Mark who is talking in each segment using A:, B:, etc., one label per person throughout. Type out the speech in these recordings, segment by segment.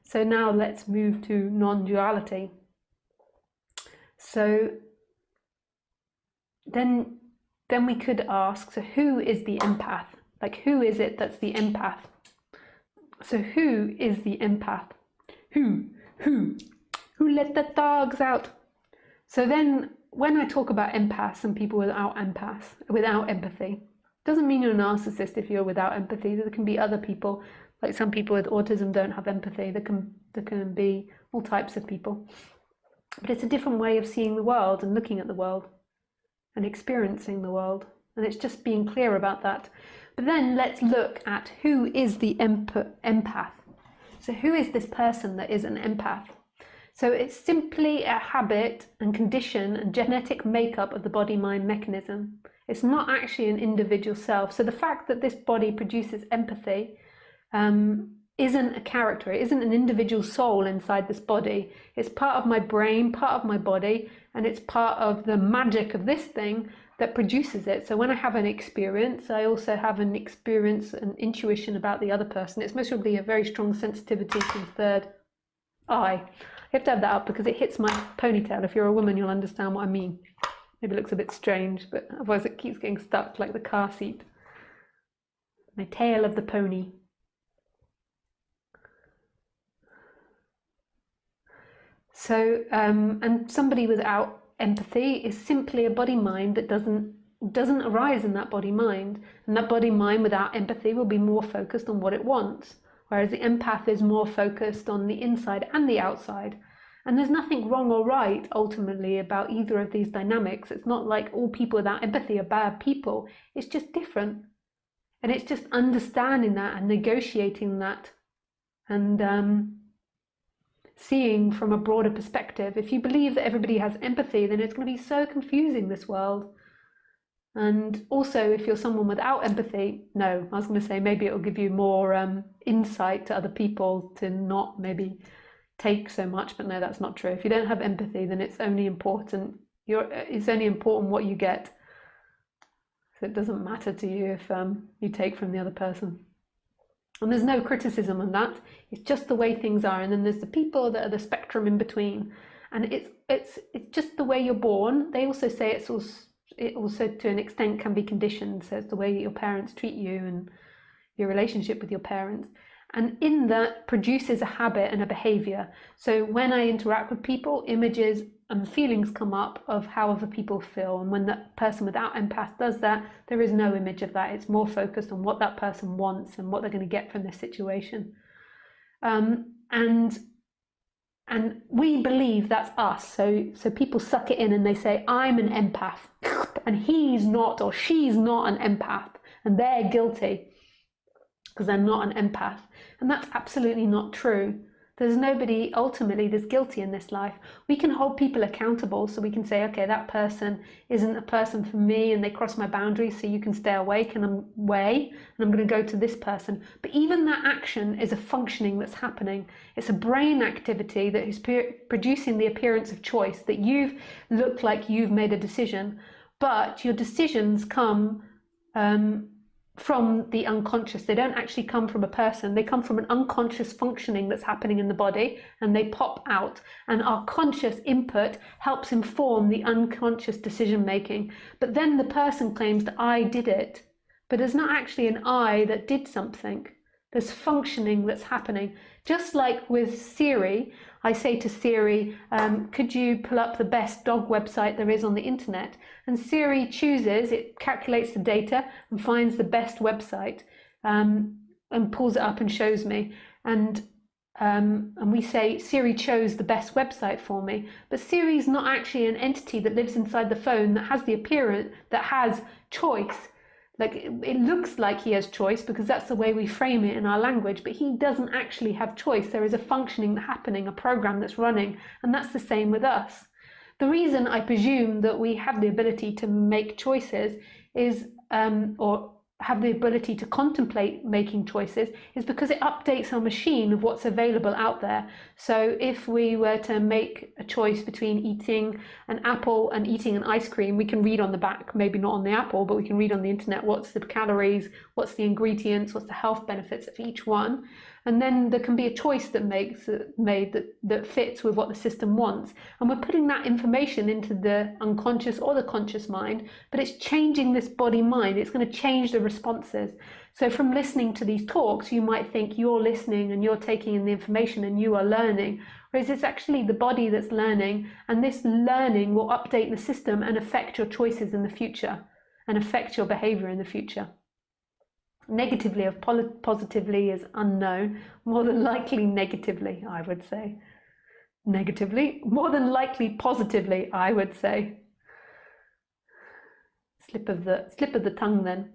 A: So now let's move to non-duality. So then we could ask, so who is the empath? Like, who is it that's the empath? So who is the empath? Who let the dogs out? So then when I talk about empaths and people without empathy, doesn't mean you're a narcissist if you're without empathy. There can be other people, like some people with autism don't have empathy. There can be all types of people. But it's a different way of seeing the world and looking at the world and experiencing the world. And it's just being clear about that. But then let's look at who is the empath. So who is this person that is an empath? So it's simply a habit and condition and genetic makeup of the body-mind mechanism. It's not actually an individual self. So the fact that this body produces empathy isn't a character, it isn't an individual soul inside this body. It's part of my brain, part of my body, and it's part of the magic of this thing that produces it. So when I have an experience, I also have an experience and intuition about the other person. It's most probably a very strong sensitivity to the third eye. You have to have that up because it hits my ponytail. If you're a woman, you'll understand what I mean. Maybe it looks a bit strange, but otherwise it keeps getting stuck like the car seat. My tail of the pony. So, and somebody without empathy is simply a body-mind that doesn't arise in that body-mind. And that body-mind without empathy will be more focused on what it wants. Whereas the empath is more focused on the inside and the outside. And there's nothing wrong or right, ultimately, about either of these dynamics. It's not like all people without empathy are bad people. It's just different. And it's just understanding that and negotiating that and seeing from a broader perspective. If you believe that everybody has empathy, then it's going to be so confusing, this world. And also, if you're someone without empathy, no, I was going to say maybe it'll give you more insight to other people to not maybe take so much, but no, that's not true. If you don't have empathy, then it's only important. It's only important what you get. So it doesn't matter to you if you take from the other person. And there's no criticism on that. It's just the way things are. And then there's the people that are the spectrum in between. And it's just the way you're born. They also say it also to an extent can be conditioned. So it's the way your parents treat you and your relationship with your parents. And in that produces a habit and a behavior. So when I interact with people, images and feelings come up of how other people feel. And when that person without empath does that, there is no image of that. It's more focused on what that person wants and what they're going to get from this situation. And we believe that's us. So people suck it in and they say, I'm an empath, and he's not or she's not an empath, and they're guilty because they're not an empath. And that's absolutely not true. There's nobody ultimately that's guilty in this life. We can hold people accountable, so we can say, okay, that person isn't a person for me and they cross my boundaries, so you can stay awake and I'm away and I'm going to go to this person. But even that action is a functioning that's happening. It's a brain activity that is producing the appearance of choice, that you've looked like you've made a decision, but your decisions come from the unconscious. They don't actually come from a person. They come from an unconscious functioning that's happening in the body, and they pop out. And our conscious input helps inform the unconscious decision making. But then the person claims that I did it, but there's not actually an I that did something. There's functioning that's happening. Just like with Siri, I say to Siri, could you pull up the best dog website there is on the internet? And Siri chooses, it calculates the data and finds the best website and pulls it up and shows me. And we say, Siri chose the best website for me. But Siri is not actually an entity that lives inside the phone that has the appearance, that has choice. Like, it looks like he has choice because that's the way we frame it in our language, but he doesn't actually have choice. There is a functioning happening, a program that's running, and that's the same with us. The reason I presume that we have the ability to make choices is, or have the ability to contemplate making choices, is because it updates our machine of what's available out there. So if we were to make a choice between eating an apple and eating an ice cream, we can read on the back, maybe not on the apple, but we can read on the internet what's the calories, what's the ingredients, what's the health benefits of each one. And then there can be a choice that that fits with what the system wants. And we're putting that information into the unconscious or the conscious mind, but it's changing this body mind. It's going to change the responses. So from listening to these talks, you might think you're listening and you're taking in the information and you are learning, whereas it's actually the body that's learning, and this learning will update the system and affect your choices in the future and affect your behavior in the future. Negatively or positively is unknown. More than likely negatively, I would say. Negatively, more than likely positively, I would say. Slip of the tongue then.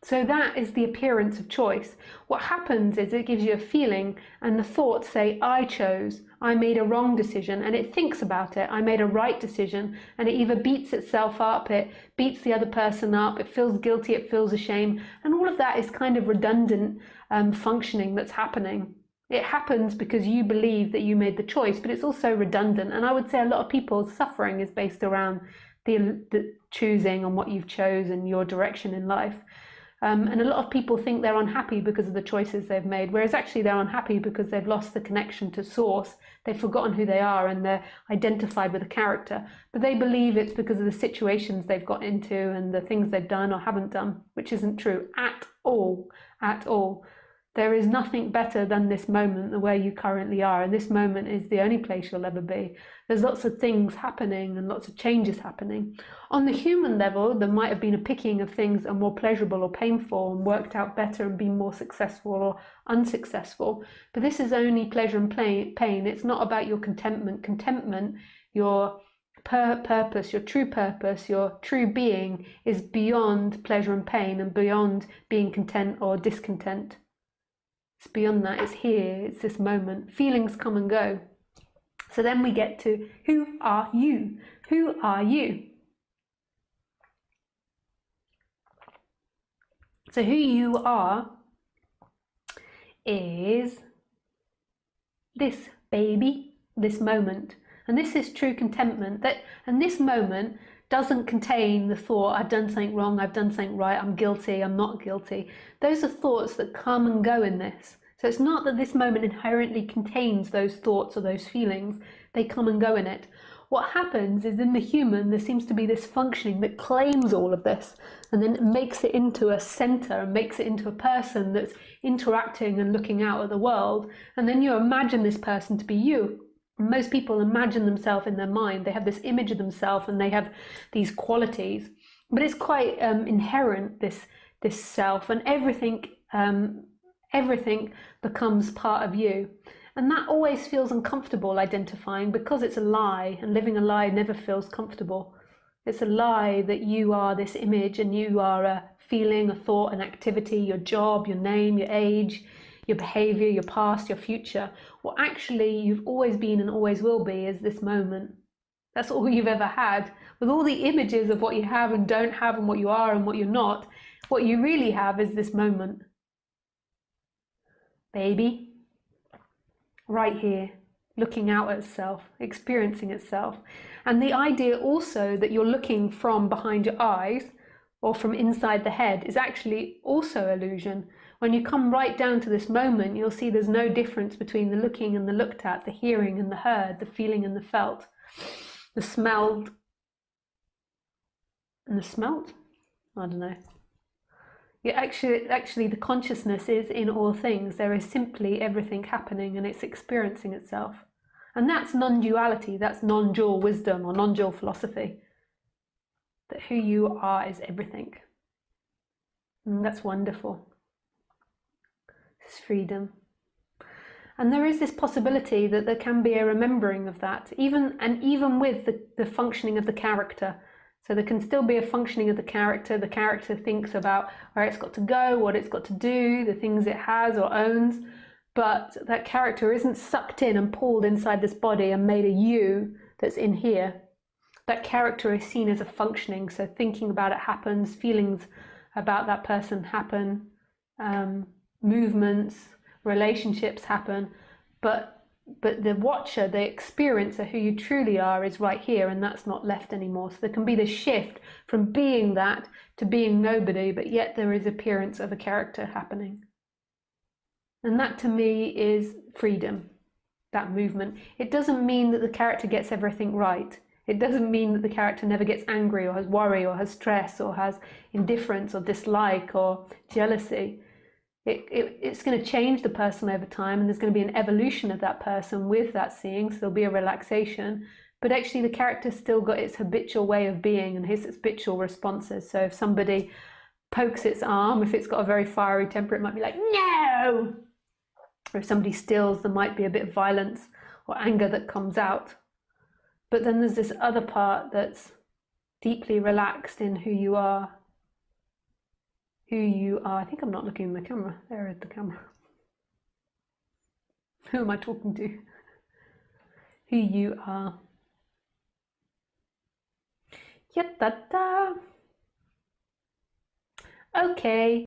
A: So that is the appearance of choice. What happens is it gives you a feeling, and the thoughts say, I chose, I made a wrong decision, and it thinks about it, I made a right decision, and it either beats itself up, it beats the other person up, it feels guilty, it feels ashamed, and all of that is kind of redundant functioning that's happening. It happens because you believe that you made the choice, but it's also redundant, and I would say a lot of people's suffering is based around the choosing and what you've chosen, your direction in life. And a lot of people think they're unhappy because of the choices they've made, whereas actually they're unhappy because they've lost the connection to source. They've forgotten who they are and they're identified with a character. But they believe it's because of the situations they've got into and the things they've done or haven't done, which isn't true at all, at all. There is nothing better than this moment, the way you currently are, and this moment is the only place you'll ever be. There's lots of things happening and lots of changes happening. On the human level, there might have been a picking of things that are more pleasurable or painful and worked out better and been more successful or unsuccessful. But this is only pleasure and pain. It's not about your contentment. Contentment, your purpose, your true being is beyond pleasure and pain and beyond being content or discontent. It's beyond that, it's here, it's this moment. Feelings come and go. So then we get to, who are you? Who are you? So who you are is this baby, this moment. And this is true contentment. And this moment doesn't contain the thought, I've done something wrong, I've done something right, I'm guilty, I'm not guilty. Those are thoughts that come and go in this. So it's not that this moment inherently contains those thoughts or those feelings, they come and go in it. What happens is in the human, there seems to be this functioning that claims all of this and then makes it into a center and makes it into a person that's interacting and looking out at the world. And then you imagine this person to be you. Most people imagine themselves in their mind. They have this image of themselves and they have these qualities. But it's quite inherent, this self, and everything becomes part of you. And that always feels uncomfortable identifying because it's a lie, and living a lie never feels comfortable. It's a lie that you are this image and you are a feeling, a thought, an activity, your job, your name, your age, your behavior, your past, your future. What actually you've always been and always will be is this moment. That's all you've ever had. With all the images of what you have and don't have and what you are and what you're not, what you really have is this moment. Baby, right here, looking out at itself, experiencing itself. And the idea also that you're looking from behind your eyes or from inside the head is actually also illusion. When you come right down to this moment, you'll see there's no difference between the looking and the looked at, the hearing and the heard, the feeling and the felt, the smelled and the smelt. I don't know. Yeah, actually, the consciousness is in all things. There is simply everything happening and it's experiencing itself. And that's non-duality, that's non-dual wisdom or non-dual philosophy. That who you are is everything. And that's wonderful. It's freedom. And there is this possibility that there can be a remembering of that, even with the functioning of the character. So there can still be a functioning of the character. The character thinks about where it's got to go, what it's got to do, the things it has or owns. But that character isn't sucked in and pulled inside this body and made a you that's in here. That character is seen as a functioning. So thinking about it happens, feelings about that person happen, movements, relationships happen, but the watcher, the experiencer, who you truly are, is right here, and that's not left anymore. So there can be this shift from being that to being nobody, but yet there is appearance of a character happening. And that to me is freedom, that movement. It doesn't mean that the character gets everything right. It doesn't mean that the character never gets angry or has worry or has stress or has indifference or dislike or jealousy. It's going to change the person over time, and there's going to be an evolution of that person with that seeing, so there'll be a relaxation. But actually the character's still got its habitual way of being and his habitual responses. So if somebody pokes its arm, if it's got a very fiery temper, it might be like, no! Or if somebody stills, there might be a bit of violence or anger that comes out. But then there's this other part that's deeply relaxed in who you are. Who you are. I think I'm not looking in the camera. There is the camera. Who am I talking to? Who you are. Yep, da. Okay.